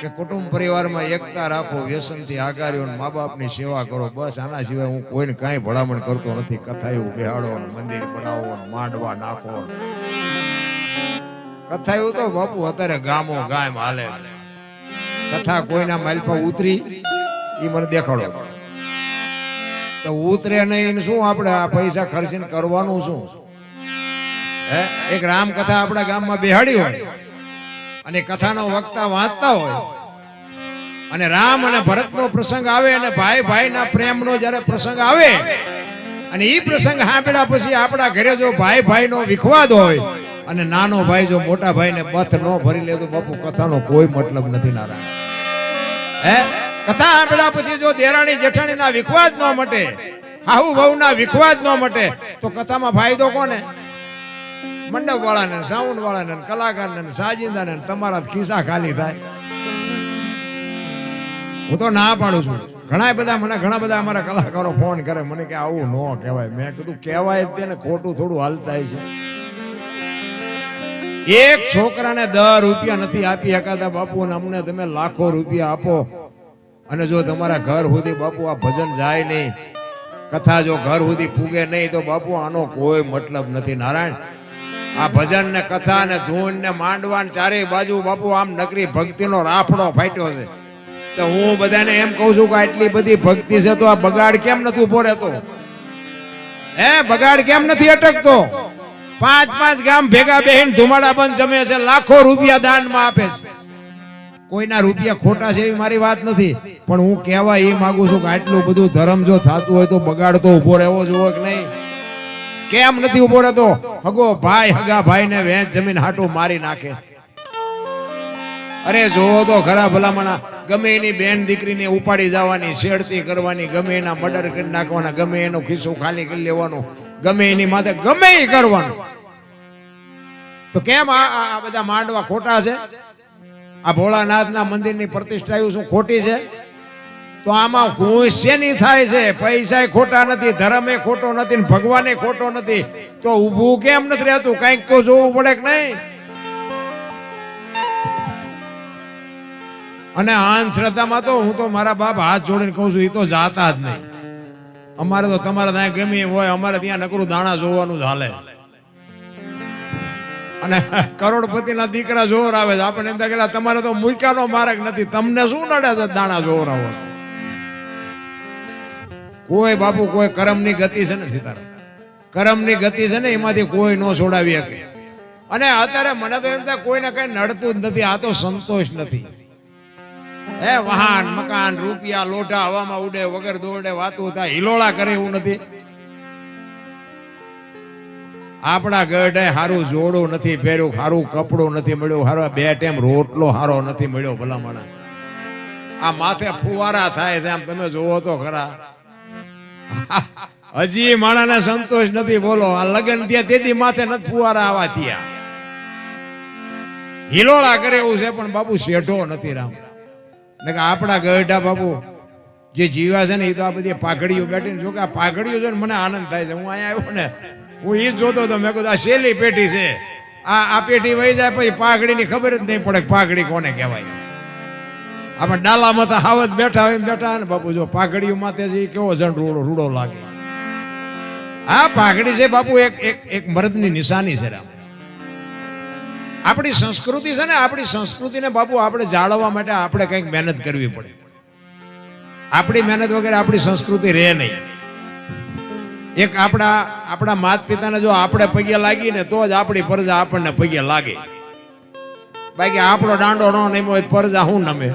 કે કુટુંબ પરિવારમાં એકતા રાખો, વ્યસનથી આગાર્યો, મા બાપની સેવા કરો, બસ આના સિવાય હું કોઈને કાંઈ ભલામણ કરતો નથી. કથા એવું બેહાડો, મંદિર બનાવો, માંડવા નાખો. કથા એવું તો બાપુ અત્યારે ગામો ગામ હાલે. કથા કોઈના માલપા ઉતરી એ મને દેખાડો તો ઉતરે નહીં. શું આપણે આ પૈસા ખર્ચીને કરવાનું શું? હે, એક રામ કથા આપણા ગામમાં બેહાડી હોય અને કથાનો વક્તા વાંચતા હોય અને રામ અને ભરતનો પ્રસંગ આવે અને ભાઈ ભાઈના પ્રેમનો જ્યારે પ્રસંગ આવે અને એ પ્રસંગ સાંભળ્યા પછી આપણા ઘરે જો ભાઈ ભાઈનો વિખવાદ હોય અને નાનો ભાઈ જો મોટા ભાઈને બથ ન ભરી લે તો બાપુ કથાનો કોઈ મતલબ નથી. નારાયણ હે, કથા સાંભળ્યા પછી જો દેરાણી જેઠાણીના વિખવાદ ન મટે, હાહુ વહુના વિખવાદ ન મટે તો કથામાં ફાયદો કોને? મંડપ વાળાને, સાઉન્ડ વાળાને, કલાકારને, સાજિંદાને, તમારા ખિસ્સા ખાલી થાય. હું તો ના પાડું છું. ઘણા બધા અમારા કલાકારો ફોન કરે મને કે આવું ન કહેવાય. મેં કીધું કહેવાય તેને, ખોટું થોડું હાલતા છે. એક છોકરાને 10 રૂપિયા નથી આપી શકાતા બાપુ, અને અમને તમે લાખો રૂપિયા આપો અને જો તમારા ઘર સુધી બાપુ આ ભજન જાય નહીં, કથા જો ઘર સુધી પૂગે નહીં તો બાપુ આનો કોઈ મતલબ નથી. નારાયણ, આ ભજન ને કથા ને ધૂન ને માંડવા ને ચારે બાજુ બાપુ આમ નકરી ભક્તિનો રાફડો ફાટ્યો છે. તો હું બધાને એમ કહું છું કે આટલી બધી ભક્તિ છે તો આ બગાડ કેમ નથી ઉભો રહેતો? હે, બગાડ કેમ નથી અટકતો? 5 ગામ ભેગા બેહીને ધુમાડા બંધ જમે છે, લાખો રૂપિયા દાનમાં આપે છે. કોઈના રૂપિયા ખોટા છે એવી મારી વાત નથી, પણ હું કહેવા એ માંગુ છું કે આટલું બધું ધર્મ જો થતું હોય તો બગાડ તો ઉભો રહેવો જોઈએ કે નહીં? કેમ નથી ઉભો રહેતો? હગો ભાઈ હગા ભાઈને વેચ જમીન હાટું મારી નાખે. અરે જોવો તો ખરા ભલામણા, ગમે એની બેન દીકરીને ઉપાડી જવાની, છેડતી કરવાની, ગમે એના મર્ડર કરી નાખવાના, ગમે એનું ખિસ્સું ખાલી કરી લેવાનું, ગમે એની માથે ગમે એ કરવાનું. તો કેમ આ બધા માંડવા ખોટા છે? આ ભોળાનાથના મંદિરની પ્રતિષ્ઠા શું ખોટી છે? તો આમાં ખુશ શેની થાય છે? પૈસા ખોટા નથી, ધર્મ એ ખોટો નથી, ભગવાન ખોટો નથી, તો ઊભું કેમ નથી રહેતું? કઈક તો જોવું પડે કે નહીં? અને અંધશ્રદ્ધામાં તો હું તો મારા બાપ હાથ જોડીને કહું છું, એ તો જાતા જ નહીં. અમારે તો તમારે ત્યાં ગમે એમ હોય, અમારે ત્યાં નકરું દાણા જોવાનું જ હાલે. અને કરોડપતિના દીકરા જોર આવે છે, આપણને એમ થાય તમારે તો મૂક્યાનો માર્ગ નથી, તમને શું નડે છે દાણા જોર આવો? કોઈ બાપુ કોઈ કર્મની ગતિ છે ને સીતારામ, કર્મની ગતિ છે ને, એમાંથી કોઈ ન છોડાવી શકે. અને અત્યારે મને તો એમ થાય કોઈને કઈ નડતું જ નથી. આ તો સંતોષ નથી. હે, વાહન મકાન રૂપિયા લોઢા હવામાં ઉડે, વગર દોડે વાતું થાય, હિલોળા કરે એવું નથી. આપણા ગઢે હારું જોડું નથી પહેર્યું, હારું કપડું નથી મળ્યું, હારો 2 ટાઈમ રોટલો હારો નથી મળ્યો. ભલામણા આ માથે ફુવારા થાય છે, આમ તમે જોવો તો ખરા. હજી માણાને સંતોષ નથી. બોલો, આ લગન ત્યાં તેથી માથે નથી ફુવારા આવા થયા. હિલોળા કરે એવું છે, પણ બાપુ શેઠો નથી. રામ ને કે આપણા ગઢા બાપુ જે જીવા છે ને એ તો આ બધી પાઘડીઓ બેઠીને, જો કે આ પાઘડીઓ જોઈને મને આનંદ થાય છે. હું અહીંયા આવ્યો ને, હું એ જોતો હતો, મેં કીધું આ શેલી પેઢી છે, આ પેઢી વહી જાય પછી પાઘડીની ખબર જ નહીં પડે પાઘડી કોને કહેવાય. આપણે ડાલામાં તો હાવત બેઠા હોય બેઠા ને બાપુ, જો પાઘડીઓ માથે છે એ કેવો જણ રૂડો લાગે. આ પાઘડી છે બાપુ એક મર્દની નિશાની છે. રામ, આપણી સંસ્કૃતિ છે ને, આપણી સંસ્કૃતિને બાપુ આપણે જાળવવા માટે આપણે કંઈક મહેનત કરવી પડે. આપણી મહેનત વગેરે આપણી સંસ્કૃતિ રહે નહીં. એક આપણા માતા પિતાને જો આપણે પગે લાગીને તો જ આપણી પરજા આપણને પગે લાગે. બાકી આપણો દાંડો ન નમ્યો હોય પરજા શું નમે?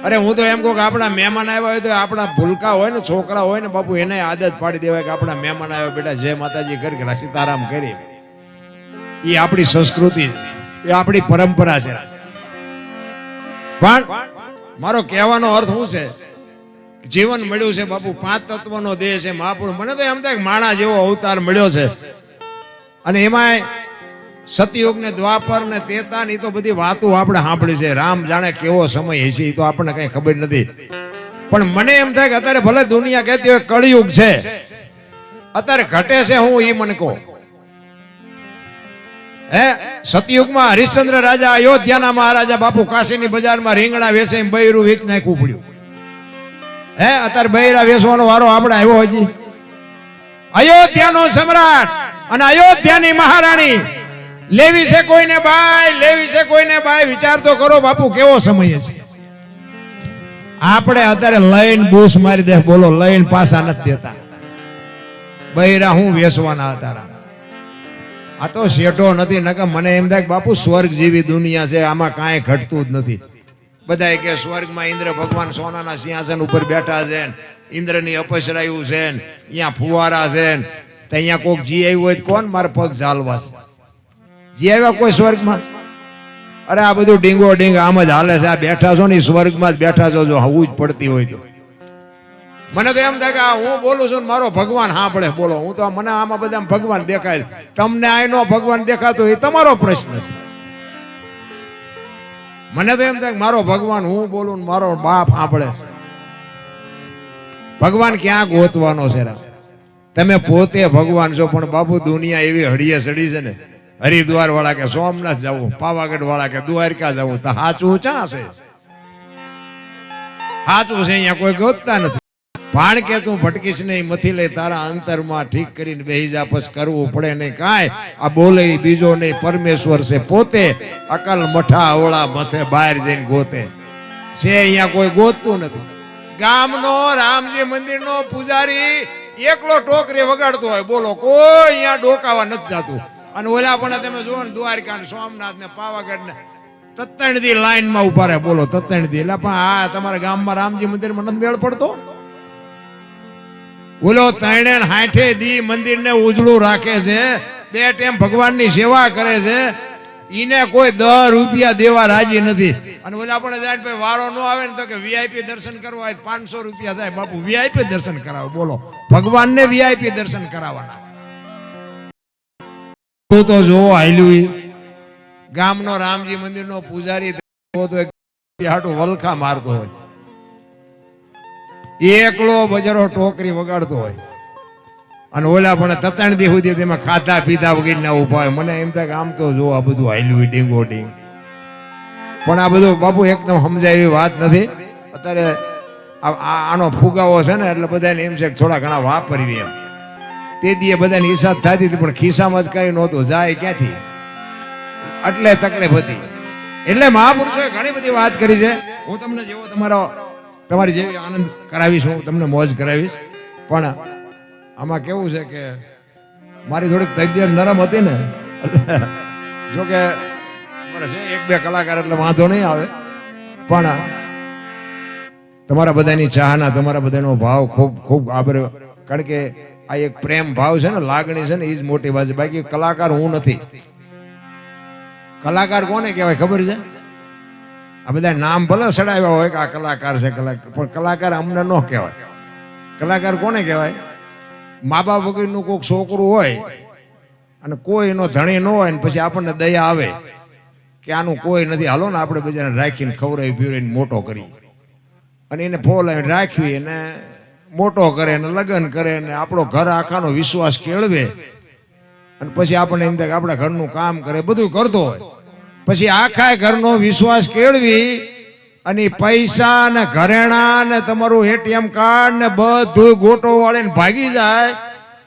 અરે હું તો એમ કહું કે આપણા મહેમાન આવ્યા હોય તો આપણા ભૂલકા હોય ને, છોકરા હોય ને બાપુ, એને આદત પાડી દેવાય કે આપણા મહેમાન આવ્યા બેટા જય માતાજી કરી કે સીતારામ કરી. એ આપણી સંસ્કૃતિ, એ આપણી પરંપરા છે. પણ મારો કહેવાનો અર્થ શું છે? જીવન મળ્યું છે બાપુ, 5 તત્વનો દેહ છે મહાપુરુષ. મને તો એમ થાય કે માણા જેવો અવતાર મળ્યો છે. અને એમાં સતયુગ ને દ્વાપર ને ત્રેતા ની તો બધી વાતો આપણે સાંભળી છે. રામ જાણે કેવો સમય હશે એ તો આપણને કઈ ખબર નથી. પણ મને એમ થાય કે અત્યારે ભલે દુનિયા કહેતી હોય કળિયુગ છે, અત્યારે ઘટે છે હું એ મને કહો. હે સતયુગમાં હરિશ્ચંદ્ર રાજા અયોધ્યાના મહારાજા બાપુ કાશીની બજારમાં રીંગણા વેચે બૈરું વેચ નાખવું પડ્યું. હે અત્યારે બૈરા વેચવાનો વારો આપણે આવ્યો હજી. અયોધ્યાનો સમ્રાટ અને અયોધ્યાની મહારાણી લેવી છે કોઈને બાય, લેવી છે કોઈને બાય. વિચાર તો કરો બાપુ કેવો સમય છે. આપણે અત્યારે લઈને બૂસ મારી દે, બોલો લઈને પાછા નથી દેતા. બૈરા હું વેચવાના હતા. આ તો શેઠો નથી. નકર મને એમ થાય કે બાપુ સ્વર્ગ જેવી દુનિયા છે, આમાં કાંઈ ઘટતું જ નથી. બધા કે સ્વર્ગમાં ઇન્દ્ર ભગવાન સોનાના સિંહાસન ઉપર બેઠા છે, ઇન્દ્રની અપસરાયું છે, અહીંયા ફુવારા છે, તો અહીંયા કોઈક જી આવ્યું હોય તો કોણ મારે પગ ઝાલવા છે? જી આવ્યા કોઈ સ્વર્ગમાં? અરે આ બધું ડીંગો ડીંગ આમ જ હાલે છે. આ બેઠા છો ને સ્વર્ગમાં જ બેઠા છો, જો હવું જ પડતી હોય તો. મને તો એમ થાય કે હું બોલું છું મારો ભગવાન સાંભળે. બોલો, હું તો મને આમાં બધા ભગવાન દેખાય. તમને આનો ભગવાન દેખાતો એ તમારો પ્રશ્ન છે. મને તો એમ થાય કે મારો ભગવાન હું બોલું ને મારો બાપ સાંભળે. ભગવાન ક્યાં ગોતવાનો છે? તમે પોતે ભગવાન છો, પણ બાપુ દુનિયા એવી હળીએ સડી છે ને. હરિદ્વાર વાળા કે સોમનાથ જવું, પાવાગઢ વાળા કે દ્વારકા જવું, તો સાચું ક્યાં છે? સાચું છે અહીંયા કોઈ ગોતતા નથી. ભાણ કે તું ભટકીશ નહીં, મથી લઈ તારા અંતરમાં ઠીક કરીને બેહી જા, પછી કરવું પડે નહીં કાંઈ. આ બોલે બીજો નહીં, પરમેશ્વર છે પોતે. અકલ મઠા અવળા મથે બહાર જઈને ગોતે છે, અહીંયા કોઈ ગોતતું નથી. ગામનો રામજી મંદિરનો પૂજારી એકલો ટોકરી વગાડતો હોય, બોલો કોઈ અહીંયા ડોકાવા નથી જતું. અને ઓલા પણ તમે જુઓ ને દ્વારકા ને સોમનાથ ને પાવાગઢ ને તત્તણથી લાઈનમાં ઉભા રહે. બોલો તત્તણથી. એટલે પણ આ તમારા ગામમાં રામજી મંદિરમાં નથી મેળ પડતો? બોલો 360 દી મંદિરને ઉજળું રાખે છે, 2 ટાઈમ ભગવાનની સેવા કરે છે, ઈને કોઈ 10 રૂપિયા દેવા રાજી નથી. અને ઓલા પણ જાય ભાઈ વારો ન આવે ને તો કે વીઆઈપી દર્શન કરવા હોય 500 રૂપિયા થાય. બાપુ વીઆઈપી દર્શન કરાવો. બોલો ભગવાનને વીઆઈપી દર્શન કરાવવાના. તો જો હાલ્યું ગામનો રામજી મંદિરનો પૂજારી હાટું વલખા મારતો હોય, એકલો બજારો ટોકરી વગાડતો હોય, અને ઓલા પણ તત્ણ દી સુધી તેમાં ખાધા પીધા વગેરે ના ઉભા હોય. મને એમ થાય કે આમ તો જો આ બધું હાલ્યું ડીંગો ડીંગ. પણ આ બધું બાપુ એકદમ સમજાય એવી વાત નથી. અત્યારે આનો ફુગાવો છે ને એટલે બધાને એમ છે કે થોડા ઘણા વાપરવી એમ. તે દીએ બધાની હિસાબ થતી હતી, પણ ખિસ્સામાં જ કઈ નહોતું, જાય ક્યાંથી? એટલે તકલીફ હતી. એટલે મહાપુરુષોએ ઘણી બધી વાત કરી છે. હું તમને જેવો તમારી જેવી આનંદ કરાવીશ, હું તમને મોજ કરાવીશ. પણ આમાં કેવું છે કે મારી થોડીક તબિયત નરમ હતી ને, જો કે મારે છે 1-2 કલાકાર એટલે વાંધો નહીં આવે. પણ તમારા બધાની ચાહના, તમારા બધાનો ભાવ ખૂબ ખૂબ આભાર. કારણ કે આ એક પ્રેમ ભાવ છે ને, લાગણી છે ને, એ જ મોટી વાત છે. બાકી કલાકાર હું નથી. કલાકાર કોને કહેવાય ખબર છે? આ બધા નામ ભલે સડાવ્યા હોય કે આ કલાકાર છે, કલાકાર, પણ કલાકાર અમને ન કહેવાય. કલાકાર કોને કહેવાય? મા બાપ વગરનું કોઈક છોકરું હોય અને કોઈ એનો ધણી ન હોય, ને પછી આપણને દયા આવે કે આનું કોઈ નથી, હાલો ને આપણે બધાને રાખીને ખવડાવી પીવડાવીને મોટો કરી, અને એને ફોલાવીને રાખવી અને મોટો કરે ને લગ્ન કરે ને આપણો ઘર આખાનો વિશ્વાસ કેળવે, અને પછી આપણને એમ થાય કે આપણા ઘરનું કામ કરે, બધું કરતો હોય. પછી આખા ઘરનો વિશ્વાસ કેળવી અને પૈસા ને ઘરેણા ને તમારું એટીએમ કાર્ડ ને બધું ગોટો વાળીને ભાગી જાય,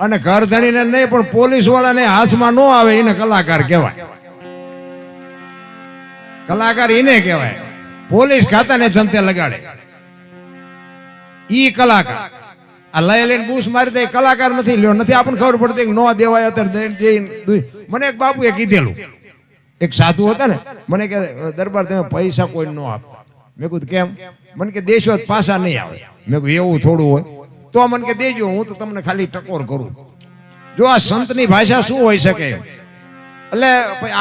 અને ઘર ધણીને નહીં પણ પોલીસ વાળાને હાથમાં ન આવે, એને કલાકાર કહેવાય. કલાકાર એને કહેવાય. પોલીસ ખાતાને ધંધે લગાડે ઈ કલાકાર. આ લઈ લઈને બૂસ મારી દે કલાકાર નથી. લ્યો નથી આપણને ખબર પડતી કે નો દેવાય. અત્યારે મને એક બાપુએ કીધેલું, એક સાધુ હતા ને, મને કે દરબાર તમે પૈસા કોઈ ન આપતા. મેં કીધું કેમ? મને કે દેશો પાછા નહીં આવે. મેં કીધું એવું થોડું હોય તો મને કે દેજો, હું તો તમને ખાલી ટકોર કરું. જો આ સંતની ભાષા શું હોય શકે? એટલે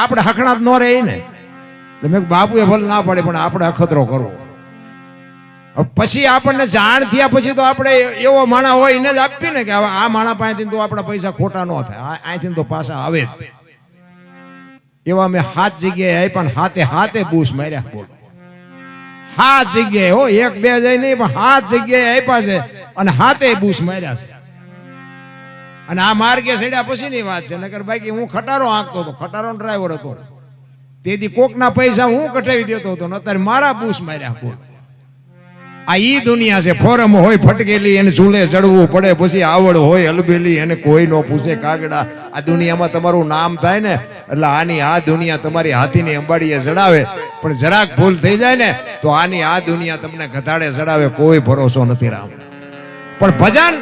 આપણે હખણાત ન રહે ને. એટલે મેં બાપુએ ભલે ના પડે, પણ આપણે અખતરો કરવો. પછી આપણને જાણ થયા પછી તો આપણે એવો માણા હોય એને જ આપીએ ને કે આ માણા પાસેથી તો આપણા પૈસા ખોટા ન થાય, અહીંથી તો પાછા આવે જ. એવા મેં 7 જગ્યાએ આપ્યા, હાથે હાથે બૂસ માર્યા. બોલો 7 જગ્યાએ હો, 1 2 જાય નહીં, પણ 7 જગ્યાએ આપ્યા છે અને હાથે બૂસ માર્યા છે. અને આ માર્ગે ચડ્યા પછીની વાત છે, નકર બાકી હું ખટારો હાંકતો હતો, ખટારો ડ્રાઈવર હતો. તેથી કોકના પૈસા હું કઢાવી દેતો હતો, અત્યારે મારા બૂસ માર્યા. બોલ, આ ઈ દુનિયા છે. ફોરમ હોય ફટકેલી એને ચૂલે ચડવું પડે, પછી આવડ હોય હલબેલી એને કોઈ નો પૂછે કાગડા. આ દુનિયામાં તમારું નામ થાય ને એટલે આની આ દુનિયા તમારી હાથીની અંબાડીએ ચડાવે, પણ જરાક ભૂલ થઈ જાય ને તો આની આ દુનિયા તમને ગધાડે ચડાવે, કોઈ ભરોસો નથી રામ. પણ ભજન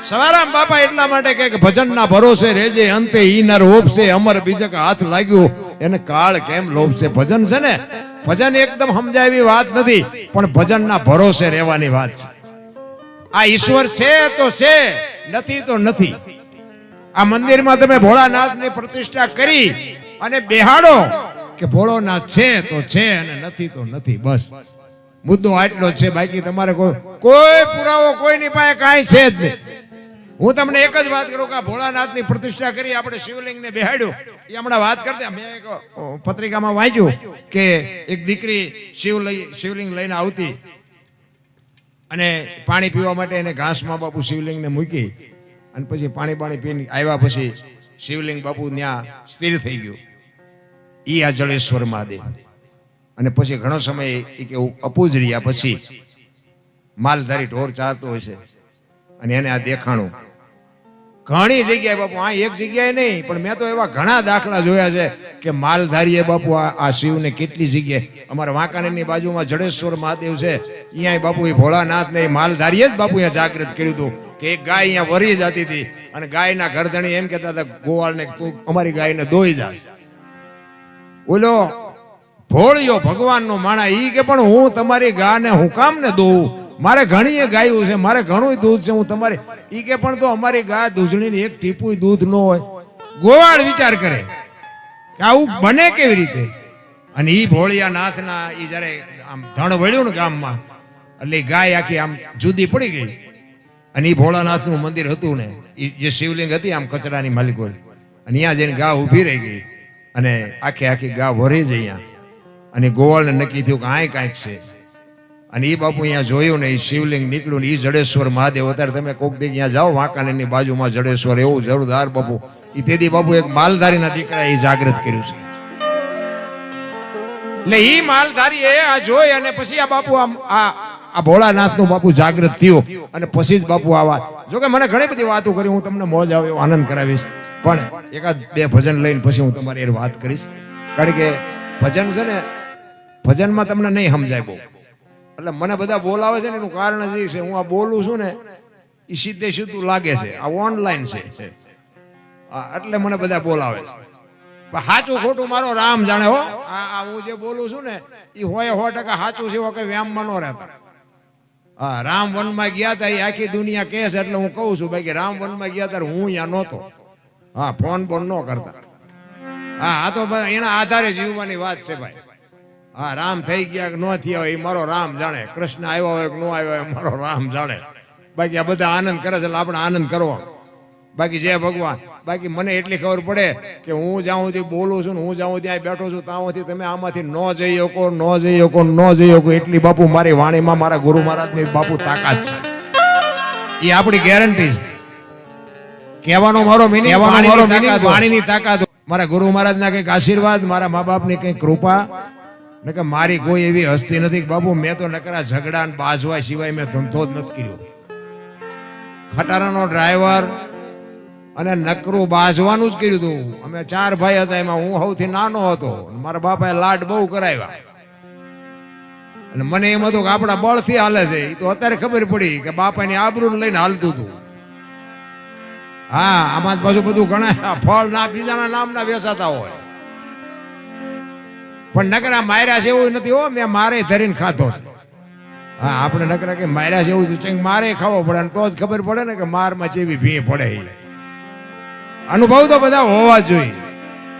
સવારામ બાપા એટલા માટે કે ભજનના ભરોસે રેજે, અંતે ઈ નર ઓપશે, અમર બીજક હાથ લાગ્યું એને કાળ કેમ લોભશે. ભજન છે ને, ભજન એકદમ સમજાય એવી વાત નથી, પણ ભજનના ભરોસે રહેવાની વાત છે. આ ઈશ્વર છે તો છે, નથી તો નથી. આ મંદિરમાં તમે ભોળાનાથની પ્રતિષ્ઠા કરી અને બેહાડો કે ભોળોનાથ છે તો છે અને નથી તો નથી. બસ મુદ્દો આટલો જ છે. બાકી તમારે કોઈ પુરાવો કોઈની પાસે કાંઈ છે જ નહીં. હું તમને એક જ વાત કરું કે ભોળાનાથની પ્રતિષ્ઠા કરી, આપણે શિવલિંગને બેહાડ્યું. એ હમણાં વાત કરતા મેં એક પત્રિકામાં વાંચ્યું કે એક દીકરી શિવલિંગ લઈને આવતી અને પાણી પીવા માટે એને ઘાસમાં બાપુ શિવલિંગને મૂકી અને પછી પાણી પીને આવ્યા પછી શિવલિંગ બાપુ ત્યાં સ્થિર થઈ ગયું. ઈ આ જળેશ્વર મહાદેવ. અને પછી ઘણો સમય કે અપૂજ રહ્યા પછી માલધારી ઢોર ચારતો હોય છે અને એને આ દેખાણું. ઘણી જગ્યાએ બાપુ, આ એક જગ્યાએ નહીં પણ મેં તો એવા ઘણા દાખલા જોયા છે કે માલધારીએ બાપુ આ શિવને કેટલી જગ્યાએ, અમારા વાંકાનેરની બાજુમાં જડેશ્વર મહાદેવ છે, અહીંયા બાપુ એ ભોળાનાથ ને માલધારીએ જ બાપુ અહીંયા જાગૃત કર્યું હતું કે એક ગાય અહીંયા વરી જતી હતી અને ગાયના ઘરધણી એમ કહેતા હતા ગોવાળને અમારી ગાયને દોઈ જાય. ઓલો ભોળિયો ભગવાનનો માણા ઈ કે પણ હું તમારી ગાને હું કામ ને દઉં, મારે ઘણી ગાયું છે, મારે ઘણું દૂધ છે, હું તમારી ઈ કે પણ તો અમારી ગાય દૂધણીની એક ટીપું દૂધ ન હોય. ગોવાળ વિચાર કરે કે આવું બને કેવી રીતે. અને ઈ ભોળિયા નાથના ઈ જયારે આમ ધણ વળ્યું ને ગામમાં એટલે ગાય આખી આમ જુદી પડી ગઈ. અને ઈ ભોળાનાથનું મંદિર હતું ને, જે શિવલિંગ હતી આમ કચરાની માલિકો, અને અહીંયા જઈને ગા ઊભી રહી ગઈ અને આખી ગા ભરી જ અહીંયા. અને ગોવાળને નક્કી થયું કે આ કાંઈક છે. અને એ બાપુ અહીંયા જોયું ને એ શિવલિંગ નીકળ્યું ને એ જડેશ્વર મહાદેવ. અત્યારે તમે કોક દી અહીંયા જાઓ વાંકાનેરની બાજુમાં જડેશ્વર, એવું જોરદાર બાપુ. એ તેથી બાપુ એક માલધારીના દીકરા એ જાગૃત કર્યું છે. એટલે એ માલધારી આ જોઈ અને પછી આ બાપુ આ ભોળાનાથનું બાપુ જાગૃત થયો અને પછી જ બાપુ આવા. જોકે મને ઘણી બધી વાતો કરી, હું તમને મોજ આવે એવો આનંદ કરાવીશ, પણ એકાદ બે ભજન લઈને પછી હું તમારી એ વાત કરીશ. કારણ કે ભજન છે ને, ભજનમાં તમને નહીં સમજાય બહુ. એટલે મને બધા બોલાવે છે ને એનું કારણ જ એ છે, હું આ બોલું છું ને એ સીધે સીધું લાગે છે, આ ઓનલાઈન છે એટલે મને બધા બોલાવે છે. પણ સાચું ખોટું મારો રામ જાણે. હો આ હું જે બોલું છું ને એ હોય 100% સાચું છે, કઈ વ્યામમાં ન રહેતા. હા, રામ વનમાં ગયા હતા એ આખી દુનિયા કહે છે એટલે હું કહું છું. બાકી રામ વનમાં ગયા ત્યારે હું અહીંયા નહોતો. હા, ફોન બોન ન કરતા. હા, આ તો એના આધારે જીવવાની વાત છે ભાઈ. હા, રામ થઈ ગયા કે ન થયા હોય એ મારો રામ જાણે. કૃષ્ણ આવ્યો હોય કે ન આવ્યો હોય મારો રામ જાણે. બાકી આ બધા આનંદ કરે છે એટલે આપણે આનંદ કરવો. બાકી જય ભગવાન. બાકી મને એટલી ખબર પડે કે હું જ્યાં સુધી બોલું છું ને હું જ્યાં ત્યાં બેઠો છું ત્યાંથી તમે આમાંથી ન જઈ શકો, ન જઈ શકો, ન જઈ શકો. એટલી બાપુ મારી વાણીમાં મારા ગુરુ મહારાજની બાપુ તાકાત છે. એ આપણી ગેરંટી છે. કહેવાનો મારો મિનિંગ વાણીની તાકાત. મારા ગુરુ મહારાજના કંઈક આશીર્વાદ, મારા મા બાપની કંઈક કૃપા, ને કે મારી કોઈ એવી હસ્તી નથી બાપુ. મેં તો નકરા ઝઘડા ને બાજવા સિવાય મેં ધંધો જ નથી કર્યો. ખટારાનો ડ્રાઈવર અને નકરું બાજવાનું જ કર્યું હતું. અમે 4 ભાઈ હતા, એમાં હું સૌથી નાનો હતો. મારા બાપાએ લાડ બહુ કરાવ્યા અને મને એમ હતું કે આપણા બળથી હાલે છે. એ તો અત્યારે ખબર પડી કે બાપાની આબરૂને લઈને હાલતું હતું. હા, આમાં પાછું બધું ઘણા ફળ ના બીજાના નામના વેચાતા હોય. પણ નકરા માર્યા છે એવું નથી. હો, મેં મારે ધરીને ખાધો છે. હા, આપણે નકરા કે માર્યા છે એવું છે, મારે ખાવો પડે તો જ ખબર પડે ને કે મારમાં જેવી ભી પડે. અનુભવ તો બધા હોવા જોઈએ.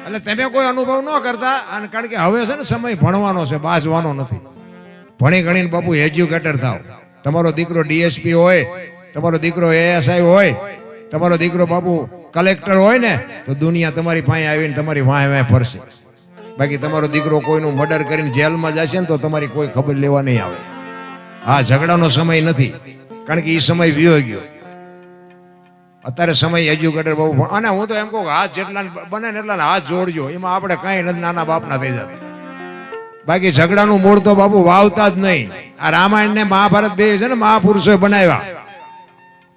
એટલે તમે કોઈ અનુભવ ન કરતા. અને કારણ કે હવે છે ને સમય ભણવાનો છે, બાજવાનો નથી. ભણી ગણીને બાપુ એજ્યુકેટર થાવ. તમારો દીકરો ડીએસપી હોય, તમારો દીકરો એએસઆઈ હોય, તમારો દીકરો બાપુ કલેક્ટર હોય ને તો દુનિયા તમારી પાસે આવીને તમારી વાંહે ફરશે. બાકી તમારો દીકરો કોઈનું મર્ડર કરીને જેલમાં જશે ને તો તમારી કોઈ ખબર લેવા નહીં આવે. હા, ઝઘડાનો સમય નથી, કારણ કે એ સમય વિયો ગયો. અત્યારે સમય એજ્યુકેટેડ બહુ અને હું તો એમ કહું કે હાથ જેટલા બને ને એટલા હાથ જોડજો, એમાં આપણે કઈ નથી નાના બાપના થઈ જતા. બાકી ઝઘડાનું મૂળ તો બાપુ વાવતા જ નહીં. આ રામાયણ ને મહાભારત બે છે ને મહાપુરુષોએ બનાવ્યા.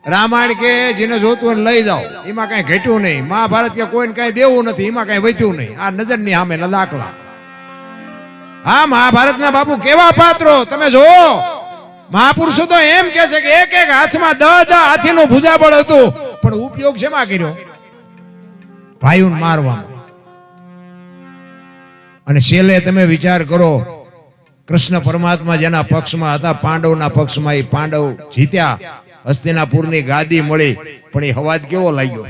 રામાયણ કે જેને જોતું હોય લઈ જાઓ, એમાં કઈ ઘટ્યું નહીં. મહાભારત કે કોઈને કઈ દેવું નથી, એમાં કઈ વધ્યું નહીં. આ નજરની સામે દાખલા. હા, મહાભારતના બાપુ કેવા પાત્રો તમે જો. મહાપુરુષો તો એમ કે છે કે એક એક હાથમાં 10 હાથીનું ભુજાબળ હતું, પણ ઉપયોગ શેમાં કર્યો? ભાઈઓને મારવામાં. અને છેલ્લે તમે વિચાર કરો, કૃષ્ણ પરમાત્મા જેના પક્ષમાં હતા, પાંડવના પક્ષમાં, એ પાંડવ જીત્યા, હસ્તિનાપુરની ગાદી મળી, પણ એ હવાજ કેવો લાગ્યો?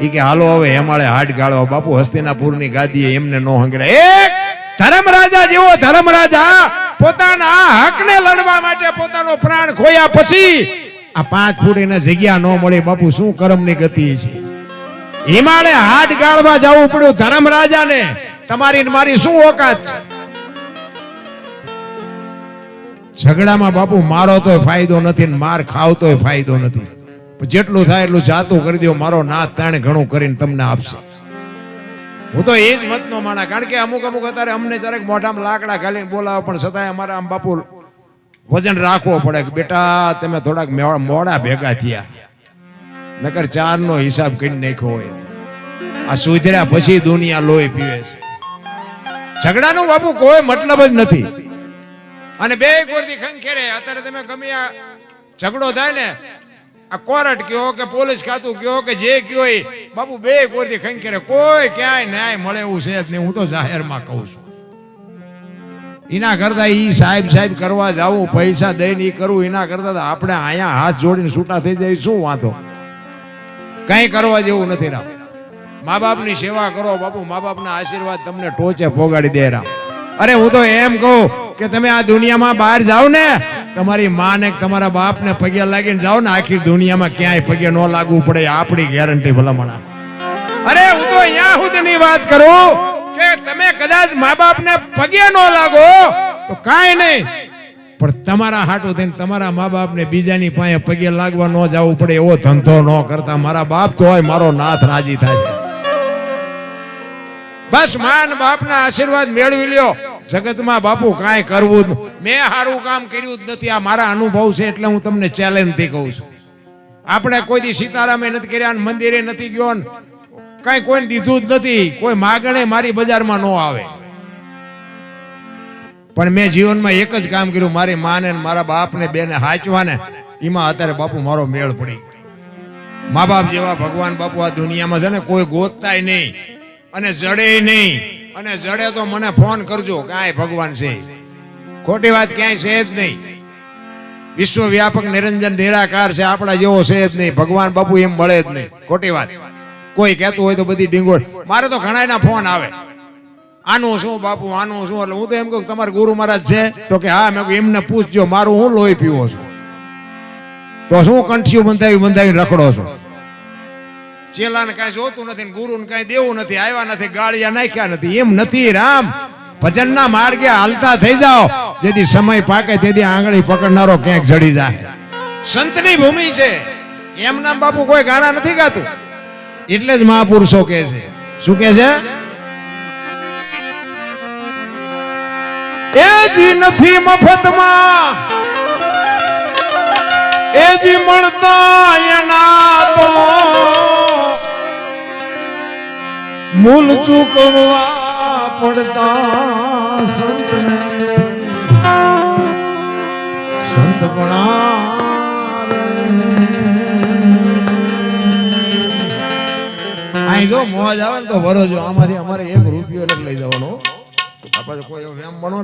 એ કે હાલો હવે હેમાળે હાડ ગાળો. બાપુ હસ્તિનાપુરની ગાદીએ એમને નો હંગરા. એક ધર્મરાજા જેવો ધર્મરાજા પોતાના હકને લડવા માટે પોતાનો પ્રાણ ખોયા પછી આ 5 ફૂટ એને જગ્યા ન મળી. બાપુ શું કર્મની ગતિ છે? હિમાલય હાડ ગાળવા જવું પડ્યું ધર્મરાજાને. તમારી ને મારી શું ઓકાત છે? ઝઘડામાં બાપુ મારો તોય ફાયદો નથી ને માર ખાવતોય ફાયદો નથી. જેટલું થાય એટલું જાતું કરી દો. મારો નાથ તાણે ઘણું કરીને તમને આપશે. હું તો એ જ મતનો માણા. કારણ કે અમુક અત્યારે અમને જરાક મોઢામાં લાકડા ઘાલીને બોલાવે, પણ છતાંય અમારે આમ બાપુ વજન રાખવો પડે કે બેટા તમે થોડાક મોડા ભેગા થયા, નકર 4 નો હિસાબ કરી નાખ્યો હોય. આ સુધર્યા પછી દુનિયા લોહી પીવે છે. ઝઘડાનો બાપુ કોઈ મતલબ જ નથી. અને બે કોરથી ખંખેરે. અત્યારે તમે ગમે આ ઝઘડો થાય ને, આ કોર્ટ કયો કે પોલીસ ખાતું કયો કે જે કયો એ બાપુ બે કોરથી ખંખેરે. કોઈ ક્યાંય ન્યાય મળે એવું છે જ નહીં. હું તો જાહેરમાં કહું છું. એના કરતા ઈ સાહેબ કરવા જાવું, પૈસા દઈને ઈ કરવું, એના કરતા આપણે અહીંયા હાથ જોડીને છૂટા થઈ જાય શું વાંધો? કઈ કરવા જેવું નથી. રામ મા બાપની સેવા કરો બાપુ. મા બાપના આશીર્વાદ તમને ટોચે પોગાડી દે. રામ અરે હું તો એમ કહું કે તમે આ દુનિયામાં બહાર જાઓ ને, તમારી માં ને તમારા બાપ ને પગે લાગીને જાઓ ને, આખી દુનિયામાં ક્યાંય પગે ન લાગવું પડે, આપણી ગેરંટી ભલામણા. અરે હું તો અહીંયા સુધીની વાત કરું કે તમે કદાચ મા બાપ ને પગે ન લાગો તો કાંઈ નહીં, પણ તમારા હાટું થઈને તમારા મા બાપ ને બીજાની પાસે પગે લાગવા ન જવું પડે એવો ધંધો ન કરતા. મારા બાપ તો હોય, મારો નાથ રાજી થાય. બસ માન બાપના આશીર્વાદ મેળવી લ્યો. જગતમાં બાપુ કાંઈ કરવું જ. મેં સારું કામ કર્યું જ નથી. આ મારા અનુભવ છે એટલે હું તમને ચેલેન્જ થી કહું છું. આપણે કોઈ દી સીતારામે નથી કર્યા, મંદિરે નથી ગયો, કઈ કોઈને દીધું જ નથી. કોઈ માગણે મારી બજારમાં ન આવે. પણ મેં જીવનમાં એક જ કામ કર્યું, મારી માને મારા બાપને બેને હાચવા ને, એમાં અત્યારે બાપુ મારો મેળ પડી. મા બાપ જેવા ભગવાન બાપુ આ દુનિયામાં છે ને કોઈ ગોતતાય નહીં અને જડે નહીં. અને જડે તો મને ફોન કરજો કે આ ભગવાન છે. ખોટી વાત ક્યાંય છે જ નહીં. વિશ્વવ્યાપક નિરંજન નિરાકાર છે, આપણા જેવો છે જ નહીં. ભગવાન બાપુ એમ મળે જ નહીં. ખોટી વાત. કોઈ કહેતું હોય તો બધી ડીંગોળ. મારે તો ઘણા ફોન આવે, આનું શું બાપુ, આનું શું. એટલે હું તો એમ કહું તમારા ગુરુ મહારાજ છે તો કે હા. મેં કહ્યું એમને પૂછજો, મારું હું લોહી પીવો છું તો શું કંઠિયું બંધાવી રખડો છો? ચેલાને કઈ જોતું નથી, ગુરુને કઈ દેવું નથી, આવ્યા નથી, ગાળિયા નાખ્યા નથી. એમ નથી રામ. ભજનના માર્ગે હાલતા થઈ જાઓ. જેથી સમય પાકે તેથી આંગળી પકડનારો ક્યાંક જડી જાય. સંતની ભૂમિ છે. એમ નામ બાપુ કોઈ ગાણા નથી ગાતું. એટલે જ મહાપુરુષો કે છે. શું કે છે? એ જી નથી મફતમાં, એ જી મળતા એના તો મૂલ ચૂકવવા પડતા સંતને. સંતપણા અહીં જો મોજ આવે ને તો વરો જો. આમાંથી અમારે 1 રૂપિયો લઈ જવાનો. આપણે કોઈ એમ બનો